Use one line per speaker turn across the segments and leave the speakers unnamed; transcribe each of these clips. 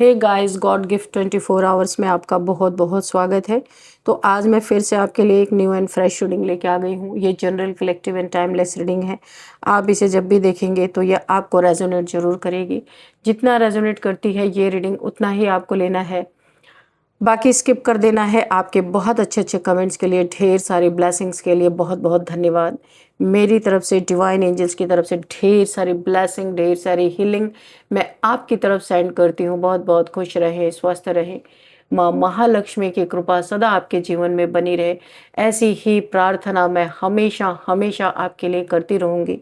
हे guys, God gift 24 hours में आपका बहुत बहुत स्वागत है। तो आज मैं फिर से आपके लिए एक न्यू एंड फ्रेश रीडिंग लेके आ गई हूँ। ये general collective and timeless reading है। आप इसे जब भी देखेंगे तो ये आपको रेजोनेट जरूर करेगी। जितना रेजोनेट करती है ये रीडिंग उतना ही आपको लेना है, बाकी स्किप कर देना है। आपके बहुत अच्छे अच्छे कमेंट्स के लिए, ढेर सारी ब्लेसिंग्स के लिए बहुत बहुत धन्यवाद। मेरी तरफ से, डिवाइन एंजल्स की तरफ से ढेर सारी ब्लेसिंग, ढेर सारी हीलिंग मैं आपकी तरफ सेंड करती हूँ। बहुत बहुत खुश रहें, स्वस्थ रहें। माँ महालक्ष्मी की कृपा सदा आपके जीवन में बनी रहे, ऐसी ही प्रार्थना मैं हमेशा हमेशा आपके लिए करती रहूँगी।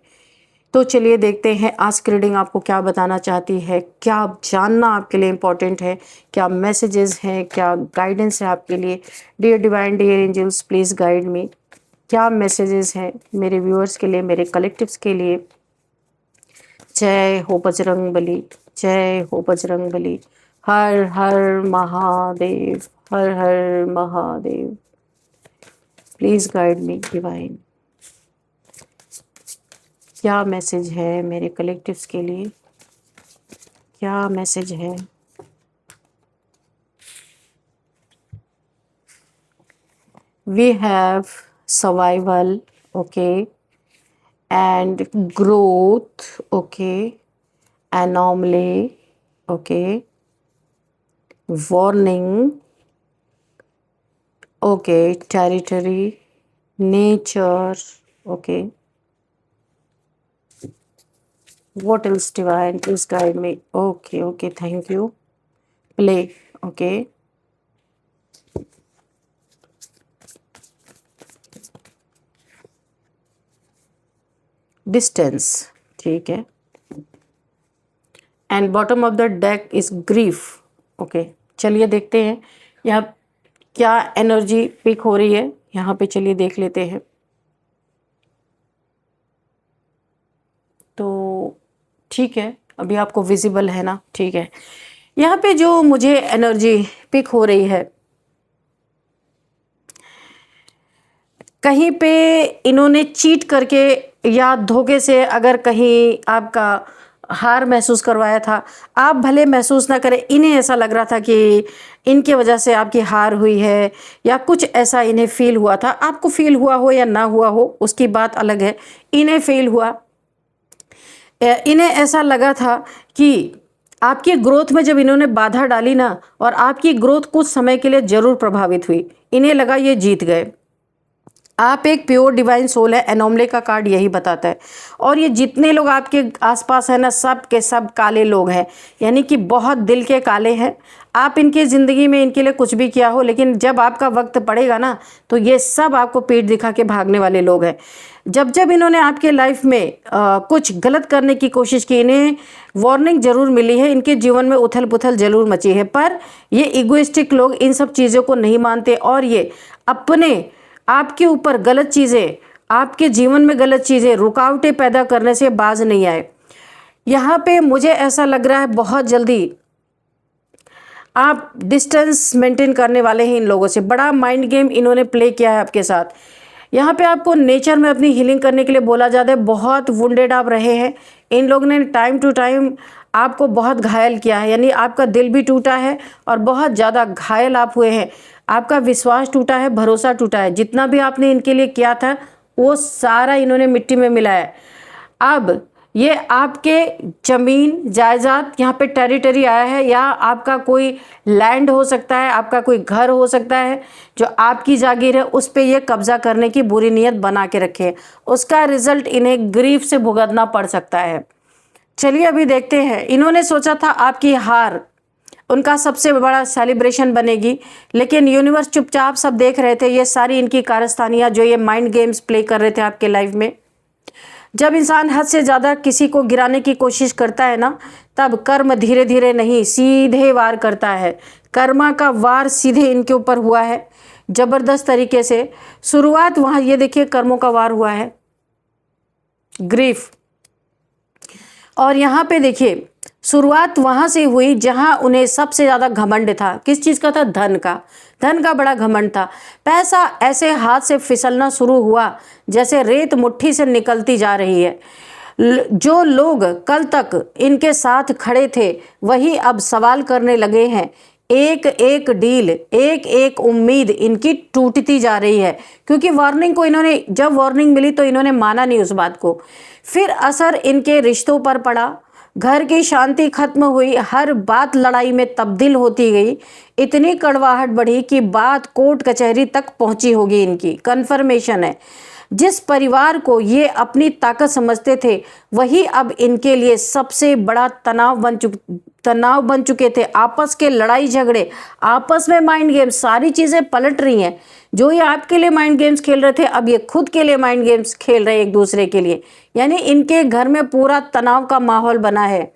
तो चलिए देखते हैं आज की रीडिंग आपको क्या बताना चाहती है, क्या जानना आपके लिए इम्पोर्टेंट है, क्या मैसेजेस हैं, क्या गाइडेंस है आपके लिए। Dear divine, dear angels, please guide me. क्या मैसेजेस हैं मेरे व्यूअर्स के लिए, मेरे कलेक्टिव्स के लिए। जय हो बजरंग बली, जय हो बजरंग बली। हर हर महादेव, हर हर Mahadev. Please guide me divine. क्या मैसेज है मेरे कलेक्टिव्स के लिए, क्या मैसेज है। We have survival, okay, and growth, okay, anomaly, okay, warning, okay, territory, nature, okay. What else, divine? Please guide me. Okay, okay, thank you. Play, okay. Distance, ठीक है। And bottom of the deck is grief, okay. चलिए देखते हैं यहाँ क्या energy pick हो रही है। यहाँ पे चलिए देख लेते हैं। तो ठीक है, अभी आपको विजिबल है ना, ठीक है। यहाँ पे जो मुझे एनर्जी पिक हो रही है, कहीं पे इन्होंने चीट करके या धोखे से अगर कहीं आपका हार महसूस करवाया था। आप भले महसूस ना करें, इन्हें ऐसा लग रहा था कि इनके वजह से आपकी हार हुई है या कुछ ऐसा इन्हें फील हुआ था। आपको फील हुआ हो या ना हुआ हो उसकी बात अलग है, इन्हें फील हुआ। इन्हें ऐसा लगा था कि आपकी ग्रोथ में जब इन्होंने बाधा डाली ना, और आपकी ग्रोथ कुछ समय के लिए ज़रूर प्रभावित हुई। इन्हें लगा ये जीत गए। आप एक प्योर डिवाइन सोल है, एनोमली का कार्ड यही बताता है। और ये जितने लोग आपके आसपास हैं ना, सब के सब काले लोग हैं, यानी कि बहुत दिल के काले हैं। आप इनकी ज़िंदगी में इनके लिए कुछ भी किया हो, लेकिन जब आपका वक्त पड़ेगा ना तो ये सब आपको पीठ दिखा के भागने वाले लोग हैं। जब जब इन्होंने आपके लाइफ में कुछ गलत करने की कोशिश की, इन्हें वार्निंग ज़रूर मिली है, इनके जीवन में उथल पुथल ज़रूर मची है। पर ये इगोइस्टिक लोग इन सब चीज़ों को नहीं मानते और ये अपने आपके ऊपर गलत चीज़ें, आपके जीवन में गलत चीज़ें, रुकावटें पैदा करने से बाज नहीं आए। यहाँ पे मुझे ऐसा लग रहा है बहुत जल्दी आप डिस्टेंस मेंटेन करने वाले हैं इन लोगों से। बड़ा माइंड गेम इन्होंने प्ले किया है आपके साथ। यहाँ पे आपको नेचर में अपनी हीलिंग करने के लिए बोला जाता है। बहुत वुंडेड आप रहे हैं, इन लोगों ने टाइम टू टाइम आपको बहुत घायल किया है, यानी आपका दिल भी टूटा है और बहुत ज़्यादा घायल आप हुए हैं। आपका विश्वास टूटा है, भरोसा टूटा है। जितना भी आपने इनके लिए किया था वो सारा इन्होंने मिट्टी में मिलाया है। अब ये आपके ज़मीन जायदाद, यहाँ पे टेरिटरी आया है, या आपका कोई लैंड हो सकता है, आपका कोई घर हो सकता है जो आपकी जागीर है, उस पर ये कब्जा करने की बुरी नीयत बना के रखे। उसका रिजल्ट इन्हें ग्रीफ से भुगतना पड़ सकता है। चलिए अभी देखते हैं। इन्होंने सोचा था आपकी हार उनका सबसे बड़ा सेलिब्रेशन बनेगी, लेकिन यूनिवर्स चुपचाप सब देख रहे थे। ये सारी इनकी कारस्तानियाँ जो ये माइंड गेम्स प्ले कर रहे थे आपके लाइफ में। जब इंसान हद से ज़्यादा किसी को गिराने की कोशिश करता है ना, तब कर्म धीरे धीरे नहीं सीधे वार करता है। कर्मा का वार सीधे इनके ऊपर हुआ है ज़बरदस्त तरीके से। शुरुआत वहाँ, ये देखिए कर्मों का वार हुआ है, ग्रीफ। और यहाँ पे देखिए शुरुआत वहाँ से हुई जहाँ उन्हें सबसे ज़्यादा घमंड था। किस चीज़ का था? धन का। धन का बड़ा घमंड था। पैसा ऐसे हाथ से फिसलना शुरू हुआ जैसे रेत मुट्ठी से निकलती जा रही है। जो लोग कल तक इनके साथ खड़े थे वही अब सवाल करने लगे हैं। एक एक डील, एक एक उम्मीद इनकी टूटती जा रही है, क्योंकि वार्निंग को इन्होंने, जब वार्निंग मिली तो इन्होंने माना नहीं उस बात को। फिर असर इनके रिश्तों पर पड़ा, घर की शांति खत्म हुई, हर बात लड़ाई में तब्दील होती गई। इतनी कड़वाहट बढ़ी कि बात कोर्ट कचहरी तक पहुंची होगी। इनकी कन्फर्मेशन है, जिस परिवार को ये अपनी ताकत समझते थे वही अब इनके लिए सबसे बड़ा तनाव बन चुके थे। आपस के लड़ाई झगड़े, आपस में माइंड गेम्स, सारी चीज़ें पलट रही हैं। जो ये आपके लिए माइंड गेम्स खेल रहे थे, अब ये खुद के लिए माइंड गेम्स खेल रहे हैं एक दूसरे के लिए। यानी इनके घर में पूरा तनाव का माहौल बना है,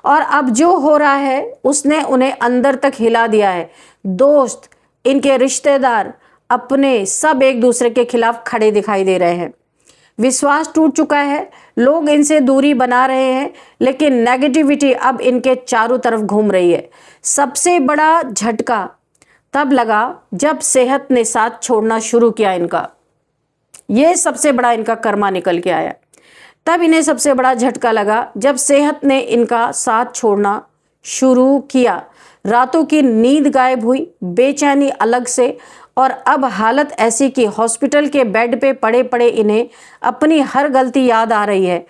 और अब जो हो रहा है उसने उन्हें अंदर तक हिला दिया है। दोस्त, इनके रिश्तेदार, अपने, सब एक दूसरे के खिलाफ खड़े दिखाई दे रहे हैं। विश्वास टूट चुका है, लोग इनसे दूरी बना रहे हैं, लेकिन नेगेटिविटी अब इनके चारों तरफ घूम रही है। सबसे बड़ा झटका तब लगा जब सेहत ने साथ छोड़ना शुरू किया इनका। ये सबसे बड़ा इनका कर्मा निकल के आया। तब इन्हें सबसे बड़ा झटका लगा जब सेहत ने इनका साथ छोड़ना शुरू किया। रातों की नींद गायब हुई, बेचैनी अलग से, और अब हालत ऐसी कि हॉस्पिटल के बेड पे पड़े पड़े इन्हें अपनी हर गलती याद आ रही है।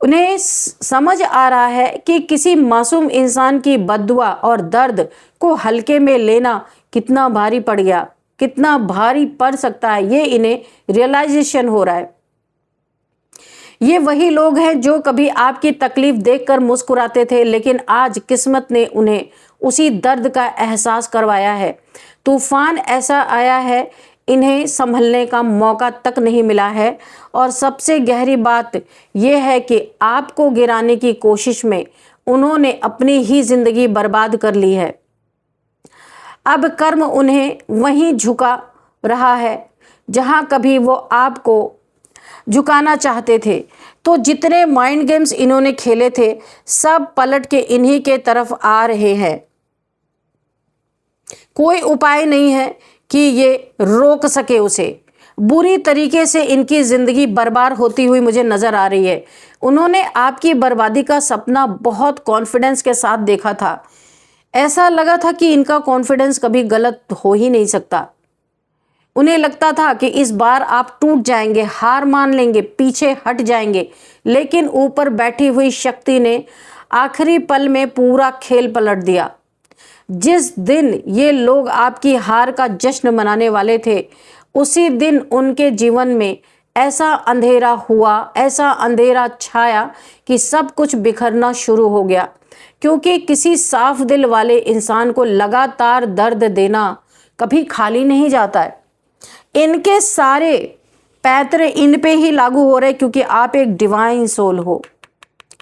उन्हें समझ आ रहा है कि किसी मासूम इंसान की बद्दुआ और दर्द को हल्के में लेना कितना भारी पड़ गया, कितना भारी पड़ सकता है, ये इन्हें रियलाइजेशन हो रहा है। ये वही लोग हैं जो कभी आपकी तकलीफ देखकर मुस्कुराते थे, लेकिन आज किस्मत ने उन्हें उसी दर्द का एहसास करवाया है। तूफान ऐसा आया है, इन्हें संभलने का मौका तक नहीं मिला है। और सबसे गहरी बात यह है कि आपको गिराने की कोशिश में उन्होंने अपनी ही जिंदगी बर्बाद कर ली है। अब कर्म उन्हें वहीं झुका रहा है जहां कभी वो आपको झुकाना चाहते थे। तो जितने माइंड गेम्स इन्होंने खेले थे, सब पलट के इन्हीं के तरफ आ रहे हैं। कोई उपाय नहीं है कि ये रोक सके उसे। बुरी तरीके से इनकी जिंदगी बर्बाद होती हुई मुझे नजर आ रही है। उन्होंने आपकी बर्बादी का सपना बहुत कॉन्फिडेंस के साथ देखा था। ऐसा लगा था कि इनका कॉन्फिडेंस कभी गलत हो ही नहीं सकता। उन्हें लगता था कि इस बार आप टूट जाएंगे, हार मान लेंगे, पीछे हट जाएंगे, लेकिन ऊपर बैठी हुई शक्ति ने आखिरी पल में पूरा खेल पलट दिया। जिस दिन ये लोग आपकी हार का जश्न मनाने वाले थे, उसी दिन उनके जीवन में ऐसा अंधेरा हुआ, ऐसा अंधेरा छाया कि सब कुछ बिखरना शुरू हो गया। क्योंकि किसी साफ दिल वाले इंसान को लगातार दर्द देना कभी खाली नहीं जाता है। इनके सारे पैतरे इन पे ही लागू हो रहे, क्योंकि आप एक डिवाइन सोल हो,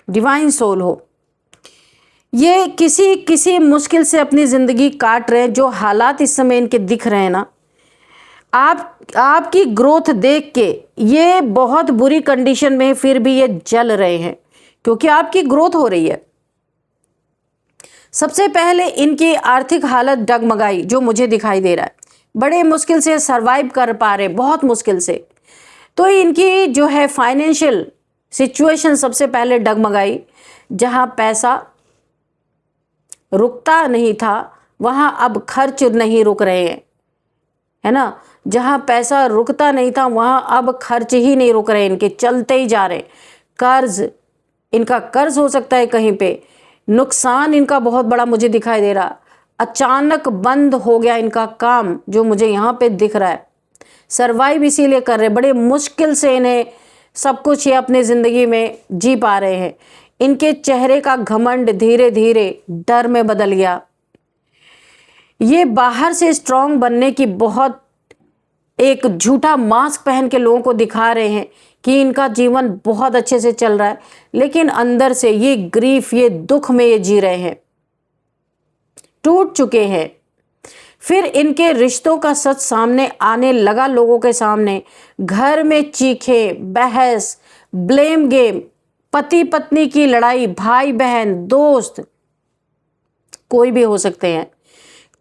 डिवाइन सोल हो। ये किसी मुश्किल से अपनी ज़िंदगी काट रहे हैं। जो हालात इस समय इनके दिख रहे हैं ना, आपकी ग्रोथ देख के ये बहुत बुरी कंडीशन में फिर भी ये जल रहे हैं, क्योंकि आपकी ग्रोथ हो रही है। सबसे पहले इनकी आर्थिक हालत डगमगाई, जो मुझे दिखाई दे रहा है। बड़े मुश्किल से सरवाइव कर पा रहे, बहुत मुश्किल से। तो इनकी जो है फाइनेंशियल सिचुएशन सबसे पहले डगमगाई। जहां पैसा रुकता नहीं था, वहां अब खर्च नहीं रुक रहे हैं, है ना। जहां पैसा रुकता नहीं था, वहां अब खर्च ही नहीं रुक रहे, इनके चलते ही जा रहे। कर्ज, इनका कर्ज हो सकता है कहीं पे। नुकसान इनका बहुत बड़ा मुझे दिखाई दे रहा। अचानक बंद हो गया इनका काम, जो मुझे यहाँ पे दिख रहा है। सरवाइव इसीलिए कर रहे, बड़े मुश्किल से इन्हें सब कुछ ये अपने ज़िंदगी में जी पा रहे हैं। इनके चेहरे का घमंड धीरे धीरे डर में बदल गया। ये बाहर से स्ट्रांग बनने की बहुत एक झूठा मास्क पहन के लोगों को दिखा रहे हैं कि इनका जीवन बहुत अच्छे से चल रहा है, लेकिन अंदर से ये ग्रीफ, ये दुख में ये जी रहे हैं, टूट चुके हैं। फिर इनके रिश्तों का सच सामने आने लगा लोगों के सामने। घर में चीखें, बहस, ब्लेम गेम, पति पत्नी की लड़ाई, भाई बहन, दोस्त, कोई भी हो सकते हैं।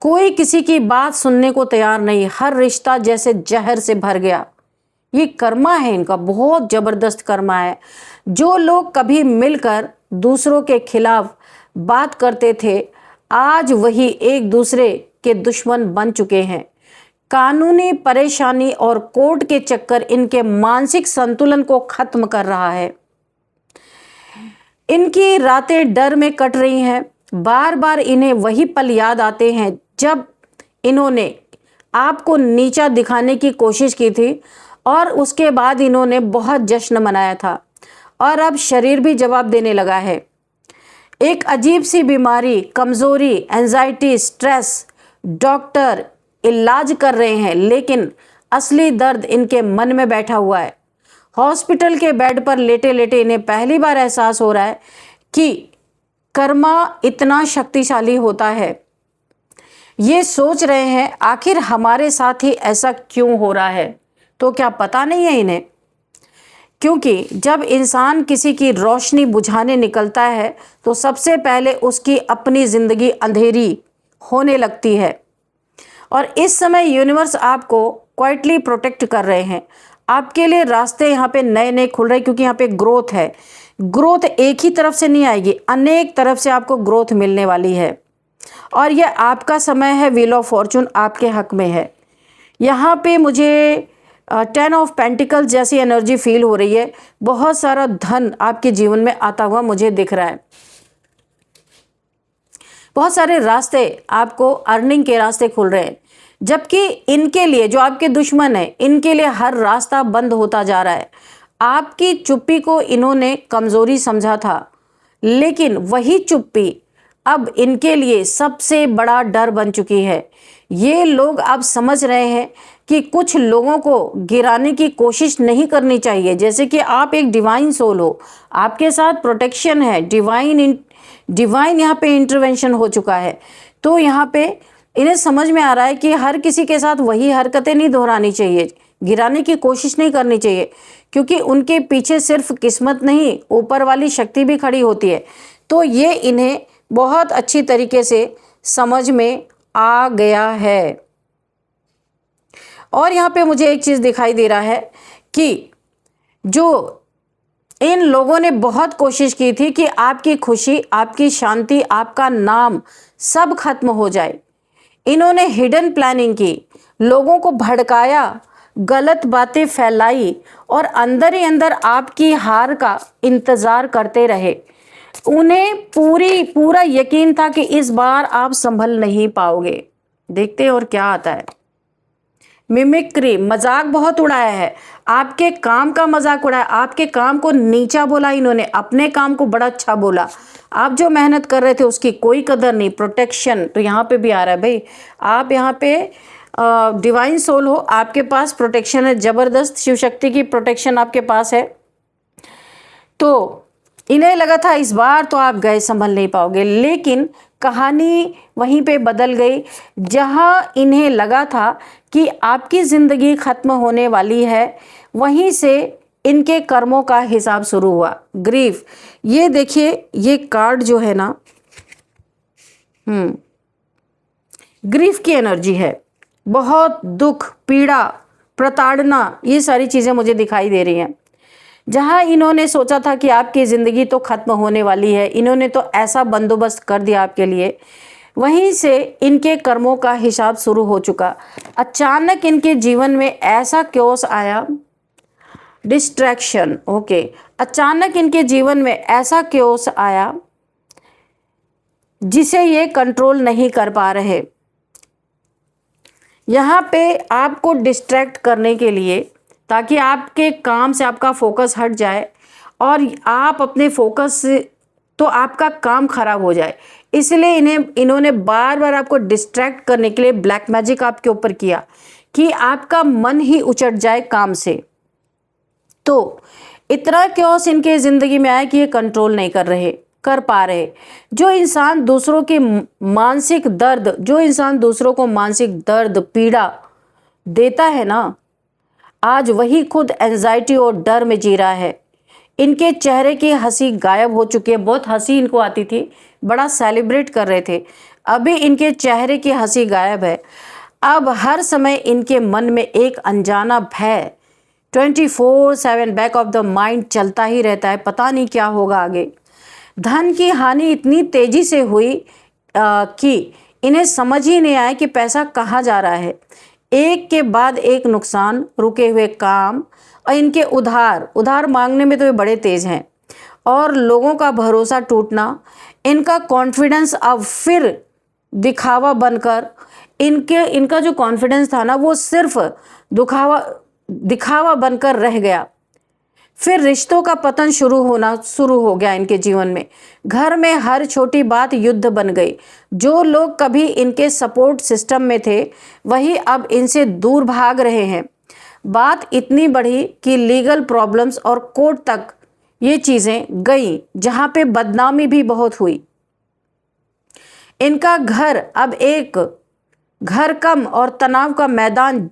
कोई किसी की बात सुनने को तैयार नहीं। हर रिश्ता जैसे जहर से भर गया। ये कर्मा है इनका, बहुत जबरदस्त कर्मा है। जो लोग कभी मिलकर दूसरों के खिलाफ बात करते थे, आज वही एक दूसरे के दुश्मन बन चुके हैं। कानूनी परेशानी और कोर्ट के चक्कर इनके मानसिक संतुलन को खत्म कर रहा है। इनकी रातें डर में कट रही हैं। बार बार इन्हें वही पल याद आते हैं जब इन्होंने आपको नीचा दिखाने की कोशिश की थी और उसके बाद इन्होंने बहुत जश्न मनाया था और अब शरीर भी जवाब देने लगा है। एक अजीब सी बीमारी, कमज़ोरी, एंजाइटी, स्ट्रेस, डॉक्टर इलाज कर रहे हैं, लेकिन असली दर्द इनके मन में बैठा हुआ है। हॉस्पिटल के बेड पर लेटे लेटे इन्हें पहली बार एहसास हो रहा है कि कर्मा इतना शक्तिशाली होता है। ये सोच रहे हैं आखिर हमारे साथ ही ऐसा क्यों हो रहा है, तो क्या पता नहीं है इन्हें? क्योंकि जब इंसान किसी की रोशनी बुझाने निकलता है तो सबसे पहले उसकी अपनी ज़िंदगी अंधेरी होने लगती है। और इस समय यूनिवर्स आपको क्वाइटली प्रोटेक्ट कर रहे हैं। आपके लिए रास्ते यहाँ पे नए नए खुल रहे हैं, क्योंकि यहाँ पे ग्रोथ है। ग्रोथ एक ही तरफ से नहीं आएगी, अनेक तरफ से आपको ग्रोथ मिलने वाली है और यह आपका समय है। व्हील ऑफ फॉर्चून आपके हक में है। यहाँ पे मुझे 10 ऑफ पेंटिकल्स जैसी एनर्जी फील हो रही है। बहुत सारा धन आपके जीवन में आता हुआ मुझे दिख रहा है। बहुत सारे रास्ते आपको अर्निंग के रास्ते खुल रहे हैं, जबकि इनके लिए जो आपके दुश्मन है, इनके लिए हर रास्ता बंद होता जा रहा है। आपकी चुप्पी को इन्होंने कमज़ोरी समझा था, लेकिन वही चुप्पी अब इनके लिए सबसे बड़ा डर बन चुकी है। ये लोग अब समझ रहे हैं कि कुछ लोगों को गिराने की कोशिश नहीं करनी चाहिए। जैसे कि आप एक डिवाइन सोल हो, आपके साथ प्रोटेक्शन है, डिवाइन यहाँ पे इंटरवेंशन हो चुका है। तो यहाँ पे इन्हें समझ में आ रहा है कि हर किसी के साथ वही हरकतें नहीं दोहरानी चाहिए, गिराने की कोशिश नहीं करनी चाहिए, क्योंकि उनके पीछे सिर्फ किस्मत नहीं, ऊपर वाली शक्ति भी खड़ी होती है। तो ये इन्हें बहुत अच्छी तरीके से समझ में आ गया है। और यहाँ पे मुझे एक चीज़ दिखाई दे रहा है कि जो इन लोगों ने बहुत कोशिश की थी कि आपकी खुशी, आपकी शांति, आपका नाम सब खत्म हो जाए। इन्होंने हिडन प्लानिंग की, लोगों को भड़काया, गलत बातें फैलाई और अंदर ही अंदर आपकी हार का इंतज़ार करते रहे। उन्हें पूरा यकीन था कि इस बार आप संभल नहीं पाओगे। देखते हैं और क्या आता है। मिमिक्री, मजाक बहुत उड़ाया है, आपके काम का मजाक उड़ाया, आपके काम को नीचा बोला इन्होंने, अपने काम को बड़ा अच्छा बोला। आप जो मेहनत कर रहे थे उसकी कोई कदर नहीं। प्रोटेक्शन तो यहाँ पे भी आ रहा है भाई, आप यहाँ पे डिवाइन सोल हो, आपके पास प्रोटेक्शन है, ज़बरदस्त शिव शक्ति की प्रोटेक्शन आपके पास है। तो इन्हें लगा था इस बार तो आप गए, संभल नहीं पाओगे, लेकिन कहानी वहीं पे बदल गई। जहां इन्हें लगा था कि आपकी ज़िंदगी ख़त्म होने वाली है, वहीं से इनके कर्मों का हिसाब शुरू हुआ। ग्रीफ, ये देखिए, ये कार्ड जो है ना, ग्रीफ की एनर्जी है। बहुत दुख, पीड़ा, प्रताड़ना, ये सारी चीज़ें मुझे दिखाई दे रही हैं। जहाँ इन्होंने सोचा था कि आपकी ज़िंदगी तो ख़त्म होने वाली है, इन्होंने तो ऐसा बंदोबस्त कर दिया आपके लिए, वहीं से इनके कर्मों का हिसाब शुरू हो चुका। अचानक इनके जीवन में ऐसा क्योस आया, डिस्ट्रैक्शन, ओके, अचानक इनके जीवन में ऐसा क्योस आया जिसे ये कंट्रोल नहीं कर पा रहे। यहाँ पे आपको डिस्ट्रैक्ट करने के लिए, ताकि आपके काम से आपका फोकस हट जाए और आप अपने फोकस से, तो आपका काम खराब हो जाए, इसलिए इन्होंने बार बार आपको डिस्ट्रैक्ट करने के लिए ब्लैक मैजिक आपके ऊपर किया कि आपका मन ही उचट जाए काम से। तो इतना क्योस इनके ज़िंदगी में आया कि ये कंट्रोल नहीं कर पा रहे। जो इंसान दूसरों के मानसिक दर्द, जो इंसान दूसरों को मानसिक दर्द, पीड़ा देता है ना, आज वही खुद एंजाइटी और डर में जी रहा है। इनके चेहरे की हंसी गायब हो चुकी है। बहुत हंसी इनको आती थी, बड़ा सेलिब्रेट कर रहे थे, अभी इनके चेहरे की हंसी गायब है। अब हर समय इनके मन में एक अनजाना भय, 24/7 बैक ऑफ द माइंड चलता ही रहता है, पता नहीं क्या होगा आगे। धन की हानि इतनी तेजी से हुई कि इन्हें समझ ही नहीं आया कि पैसा कहाँ जा रहा है। एक के बाद एक नुकसान, रुके हुए काम और इनके उधार मांगने में तो ये बड़े तेज हैं, और लोगों का भरोसा टूटना, इनका कॉन्फिडेंस अब फिर दिखावा बनकर, इनका जो कॉन्फिडेंस था ना वो सिर्फ दिखावा बनकर रह गया। फिर रिश्तों का पतन शुरू हो गया इनके जीवन में। घर में हर छोटी बात युद्ध बन गई। जो लोग कभी इनके सपोर्ट सिस्टम में थे वही अब इनसे दूर भाग रहे हैं। बात इतनी बढ़ी कि लीगल प्रॉब्लम्स और कोर्ट तक ये चीज़ें गई, जहाँ पे बदनामी भी बहुत हुई। इनका घर अब एक घर कम और तनाव का मैदान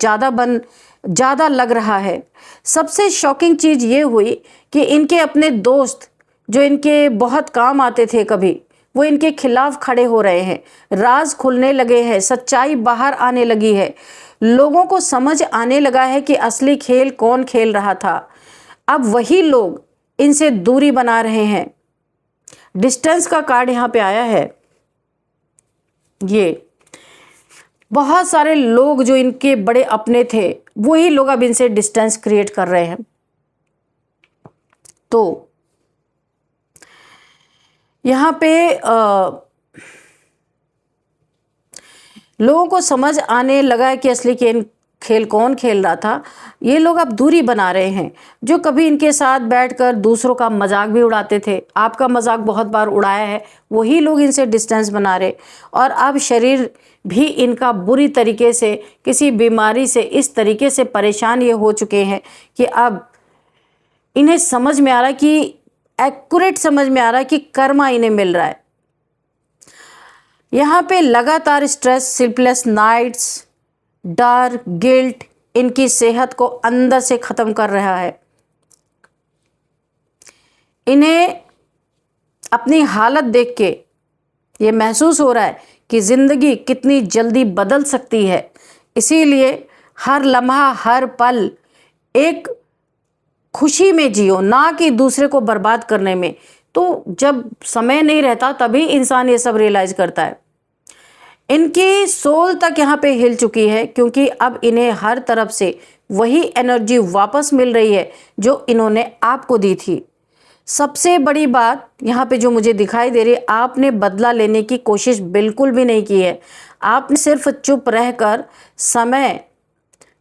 ज़्यादा लग रहा है। सबसे शॉकिंग चीज़ ये हुई कि इनके अपने दोस्त जो इनके बहुत काम आते थे कभी, वो इनके खिलाफ खड़े हो रहे हैं। राज खुलने लगे हैं, सच्चाई बाहर आने लगी है। लोगों को समझ आने लगा है कि असली खेल कौन खेल रहा था। अब वही लोग इनसे दूरी बना रहे हैं। डिस्टेंस का कार्ड यहाँ पे आया है। ये बहुत सारे लोग जो इनके बड़े अपने थे वही लोग अब इनसे डिस्टेंस क्रिएट कर रहे हैं। तो यहाँ पे लोगों को समझ आने लगा है कि असली खेल कौन खेल रहा था। ये लोग अब दूरी बना रहे हैं। जो कभी इनके साथ बैठकर दूसरों का मजाक भी उड़ाते थे, आपका मजाक बहुत बार उड़ाया है, वही लोग इनसे डिस्टेंस बना रहे। और अब शरीर भी इनका बुरी तरीके से किसी बीमारी से इस तरीके से परेशान ये हो चुके हैं कि अब इन्हें समझ में आ रहा है कि एक्यूरेट समझ में आ रहा है कि कर्मा इन्हें मिल रहा है। यहाँ पे लगातार स्ट्रेस, स्लीपलेस नाइट्स, डर, गिल्ट इनकी सेहत को अंदर से ख़त्म कर रहा है। इन्हें अपनी हालत देख के ये महसूस हो रहा है कि ज़िंदगी कितनी जल्दी बदल सकती है। इसीलिए हर लम्हा, हर पल एक खुशी में जियो, ना कि दूसरे को बर्बाद करने में। तो जब समय नहीं रहता तभी इंसान ये सब रियलाइज़ करता है। इनकी सोल तक यहाँ पे हिल चुकी है, क्योंकि अब इन्हें हर तरफ से वही एनर्जी वापस मिल रही है जो इन्होंने आपको दी थी। सबसे बड़ी बात यहाँ पे जो मुझे दिखाई दे रही है, आपने बदला लेने की कोशिश बिल्कुल भी नहीं की है। आपने सिर्फ चुप रहकर समय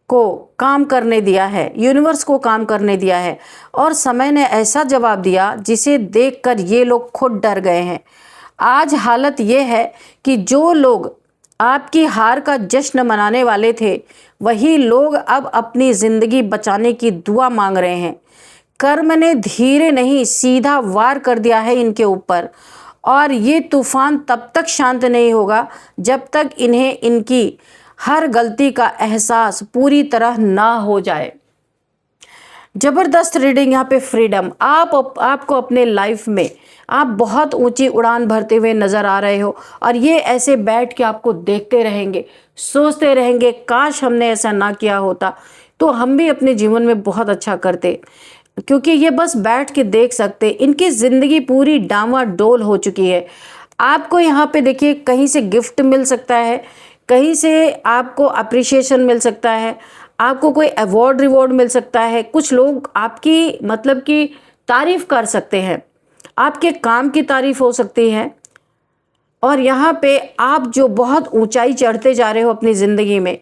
को काम करने दिया है, यूनिवर्स को काम करने दिया है, और समय ने ऐसा जवाब दिया जिसे देखकर ये लोग खुद डर गए हैं। आज हालत ये है कि जो लोग आपकी हार का जश्न मनाने वाले थे वही लोग अब अपनी ज़िंदगी बचाने की दुआ मांग रहे हैं। कर्म ने धीरे नहीं सीधा वार कर दिया है इनके ऊपर, और ये तूफान तब तक शांत नहीं होगा जब तक इन्हें इनकी हर गलती का एहसास पूरी तरह ना हो जाए। ज़बरदस्त रीडिंग यहाँ पे फ्रीडम। आपको अपने लाइफ में आप बहुत ऊंची उड़ान भरते हुए नज़र आ रहे हो, और ये ऐसे बैठ के आपको देखते रहेंगे, सोचते रहेंगे काश हमने ऐसा ना किया होता तो हम भी अपने जीवन में बहुत अच्छा करते। क्योंकि ये बस बैठ के देख सकते, इनकी ज़िंदगी पूरी डामाडोल हो चुकी है। आपको यहाँ पे देखिए कहीं से गिफ्ट मिल सकता है, कहीं से आपको अप्रिशिएशन मिल सकता है, आपको कोई अवार्ड रिवॉर्ड मिल सकता है। कुछ लोग आपकी मतलब कि तारीफ़ कर सकते हैं, आपके काम की तारीफ़ हो सकती है। और यहाँ पे आप जो बहुत ऊंचाई चढ़ते जा रहे हो अपनी ज़िंदगी में,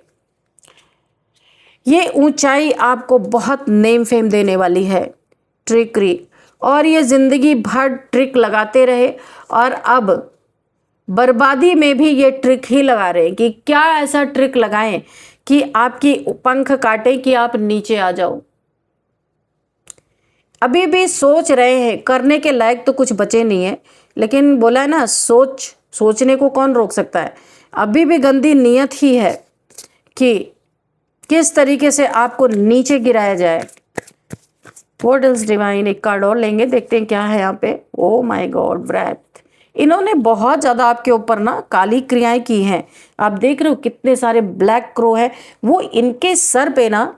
ये ऊंचाई आपको बहुत नेम फेम देने वाली है। ट्रिकरी, और ये ज़िंदगी भर ट्रिक लगाते रहे, और अब बर्बादी में भी ये ट्रिक ही लगा रहे हैं कि क्या ऐसा ट्रिक लगाएं कि आपकी पंख काटे कि आप नीचे आ जाओ। अभी भी सोच रहे हैं, करने के लायक तो कुछ बचे नहीं है, लेकिन बोला है ना सोचने को कौन रोक सकता है। अभी भी गंदी नीयत ही है कि किस तरीके से आपको नीचे गिराया जाए। व्हाट इज डिवाइन, एक कार्ड और लेंगे, देखते हैं क्या है यहाँ पे। Oh my God, breath. इन्होंने बहुत ज़्यादा आपके ऊपर ना काली क्रियाएं की हैं। आप देख रहे हो कितने सारे ब्लैक क्रो हैं, वो इनके सर पे ना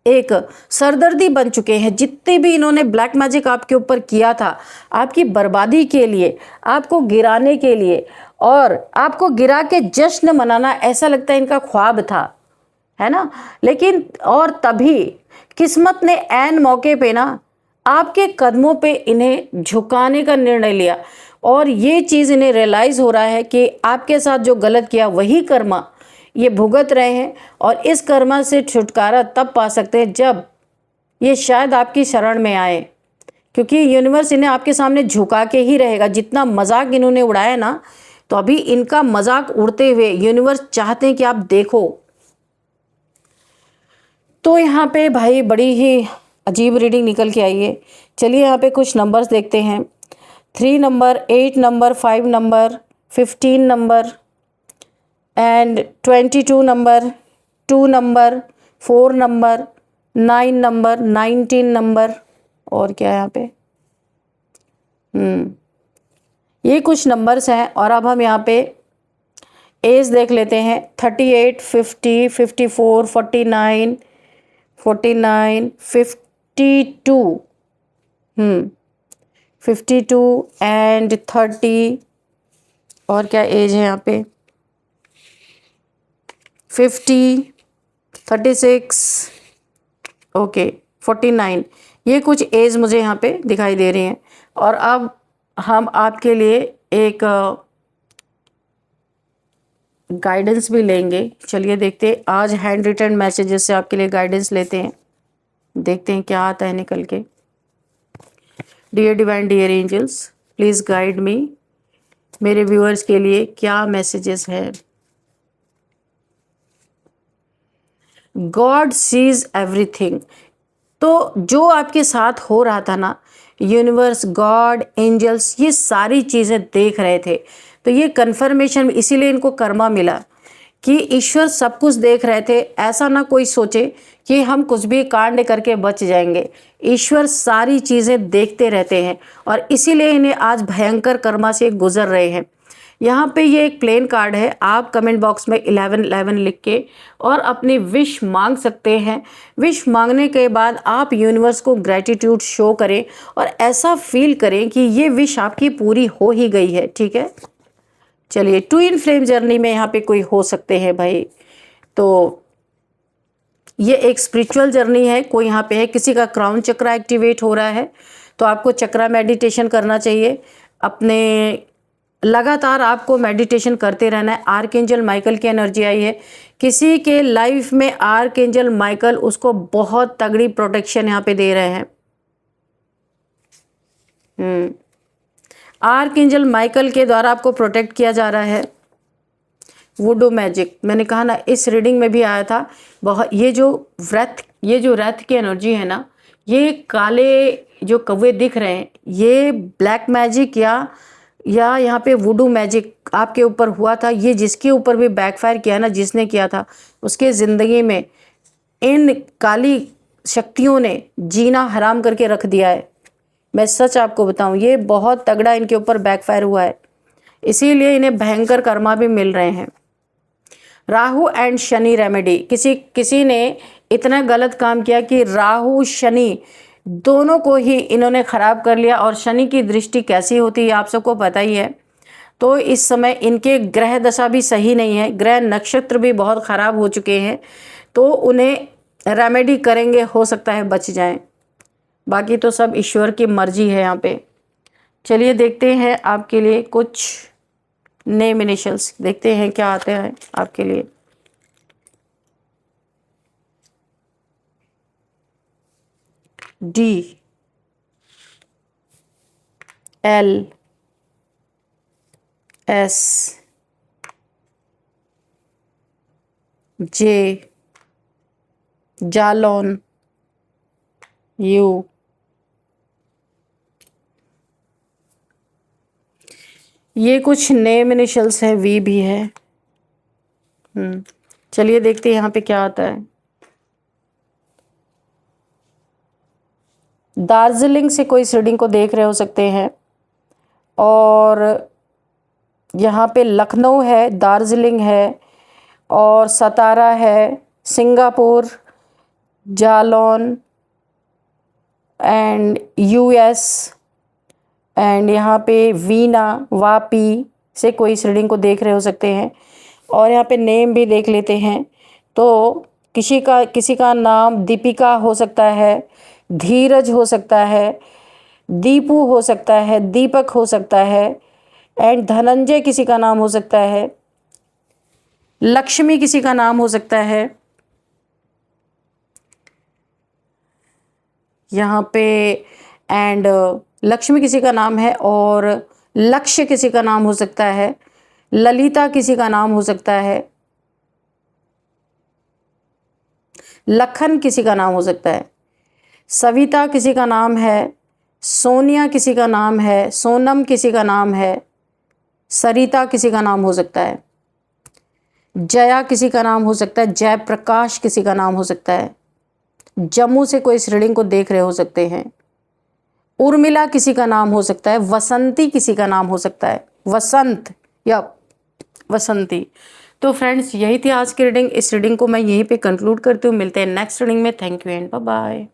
एक सरदर्दी बन चुके हैं। जितने भी इन्होंने ब्लैक मैजिक आपके ऊपर किया था, आपकी बर्बादी के लिए, आपको गिराने के लिए, और आपको गिरा के जश्न मनाना, ऐसा लगता है इनका ख्वाब था, है ना। लेकिन और तभी किस्मत ने ऐन मौके पे ना आपके कदमों पे इन्हें झुकाने का निर्णय लिया, और ये चीज़ इन्हें रियलाइज़ हो रहा है कि आपके साथ जो गलत किया वही कर्मा ये भुगत रहे हैं, और इस कर्मा से छुटकारा तब पा सकते हैं जब ये शायद आपकी शरण में आए, क्योंकि यूनिवर्स इन्हें आपके सामने झुका के ही रहेगा। जितना मजाक इन्होंने उड़ाया ना, तो अभी इनका मजाक उड़ते हुए यूनिवर्स चाहते हैं कि आप देखो। तो यहाँ पे भाई बड़ी ही अजीब रीडिंग निकल के आई है। चलिए यहाँ पे कुछ नंबर्स देखते हैं। 3 number, 8 number, 5 number, 15 number and 22 number, 2 number, 4 number, 9 number, 19 number, और क्या है यहाँ पे, ये कुछ नंबर्स हैं। और अब हम यहाँ पे एज देख लेते हैं। 38, 50, 54, 49, 49, 52, 52 एंड 30, और क्या एज है यहाँ पे, 50, 36, ओके, 49, ये कुछ एज मुझे यहाँ पे दिखाई दे रही हैं। और अब हम आपके लिए एक गाइडेंस भी लेंगे। चलिए देखते हैं, आज हैंड रिटन मैसेजेस से आपके लिए गाइडेंस लेते हैं, देखते हैं क्या आता है निकल के। Dear divine, dear angels, please guide me, मेरे व्यूअर्स के लिए क्या मैसेजेस हैं। God sees everything. तो जो आपके साथ हो रहा था ना, यूनिवर्स, गॉड, एंजल्स, ये सारी चीज़ें देख रहे थे। तो ये कन्फर्मेशन, इसीलिए इनको कर्मा मिला कि ईश्वर सब कुछ देख रहे थे। ऐसा ना कोई सोचे कि हम कुछ भी कांड करके बच जाएंगे। ईश्वर सारी चीज़ें देखते रहते हैं, और इसीलिए इन्हें आज भयंकर कर्मा से गुजर रहे हैं। यहाँ पे ये एक प्लेन कार्ड है। आप कमेंट बॉक्स में 1111 लिख के और अपनी विश मांग सकते हैं। विश मांगने के बाद आप यूनिवर्स को ग्रैटिट्यूड शो करें और ऐसा फील करें कि ये विश आपकी पूरी हो ही गई है, ठीक है। चलिए, ट्विन फ्लेम जर्नी में यहाँ पे कोई हो सकते हैं भाई, तो ये एक स्पिरिचुअल जर्नी है। कोई यहाँ पे है, किसी का क्राउन चक्रा एक्टिवेट हो रहा है, तो आपको चक्रा मेडिटेशन करना चाहिए। अपने लगातार आपको मेडिटेशन करते रहना है। आर्कएंजल माइकल की एनर्जी आई है। किसी के लाइफ में आर्कएंजल माइकल उसको बहुत तगड़ी प्रोटेक्शन यहाँ पे दे रहे हैं। आर्कएंजल माइकल के द्वारा आपको प्रोटेक्ट किया जा रहा है। वुडू मैजिक, मैंने कहा ना, इस रीडिंग में भी आया था बहुत। ये जो रथ की एनर्जी है ना, ये काले जो कौवे दिख रहे हैं, ये ब्लैक मैजिक या यहाँ पे वुडू मैजिक आपके ऊपर हुआ था। ये जिसके ऊपर भी बैकफायर किया ना, जिसने किया था, उसके ज़िंदगी में इन काली शक्तियों ने जीना हराम करके रख दिया है। मैं सच आपको बताऊं, ये बहुत तगड़ा इनके ऊपर बैकफायर हुआ है, इसीलिए इन्हें भयंकर कर्मा भी मिल रहे हैं। राहु एंड शनि रेमेडी, किसी ने इतना गलत काम किया कि राहु शनि दोनों को ही इन्होंने ख़राब कर लिया। और शनि की दृष्टि कैसी होती है आप सबको पता ही है। तो इस समय इनके ग्रह दशा भी सही नहीं है, ग्रह नक्षत्र भी बहुत ख़राब हो चुके हैं। तो उन्हें रेमेडी करेंगे, हो सकता है बच जाएं। बाकी तो सब ईश्वर की मर्जी है यहाँ पे। चलिए देखते हैं आपके लिए कुछ नेम इनिशियल्स, देखते हैं क्या आते हैं आपके लिए। D, L, S, J, Jalaun, you. ये कुछ नेम इनिशियल्स है, वी भी है। चलिए देखते हैं यहाँ पे क्या आता है। दार्जिलिंग से कोई इस रीडिंग को देख रहे हो सकते हैं, और यहाँ पे लखनऊ है, दार्जिलिंग है, और सतारा है, Singapore, Jalaun and US and यहाँ पे वीना, वापी से कोई इस रीडिंग को देख रहे हो सकते हैं। और यहाँ पे नेम भी देख लेते हैं। तो किसी का नाम दीपिका हो सकता है, धीरज हो सकता है, दीपू हो सकता है, दीपक हो सकता है एंड धनंजय किसी का नाम हो सकता है, लक्ष्मी किसी का नाम हो सकता है। यहाँ पे एंड लक्ष्मी किसी का नाम है और लक्ष्य किसी का नाम हो सकता है, ललिता किसी का नाम हो सकता है, लखन किसी का नाम हो सकता है, सविता किसी का नाम है, सोनिया किसी का नाम है, सोनम किसी का नाम है, सरिता किसी का नाम हो सकता है, जया किसी का नाम हो सकता है, जयप्रकाश किसी का नाम हो सकता है, जम्मू से कोई इस रीडिंग को देख रहे हो सकते हैं, उर्मिला किसी का नाम हो सकता है, वसंती किसी का नाम हो सकता है, वसंत या वसंती। तो फ्रेंड्स, यही थी आज की रीडिंग। इस रीडिंग को मैं यहीं पे कंक्लूड करती हूँ। मिलते हैं नेक्स्ट रीडिंग में। Thank you and bye bye.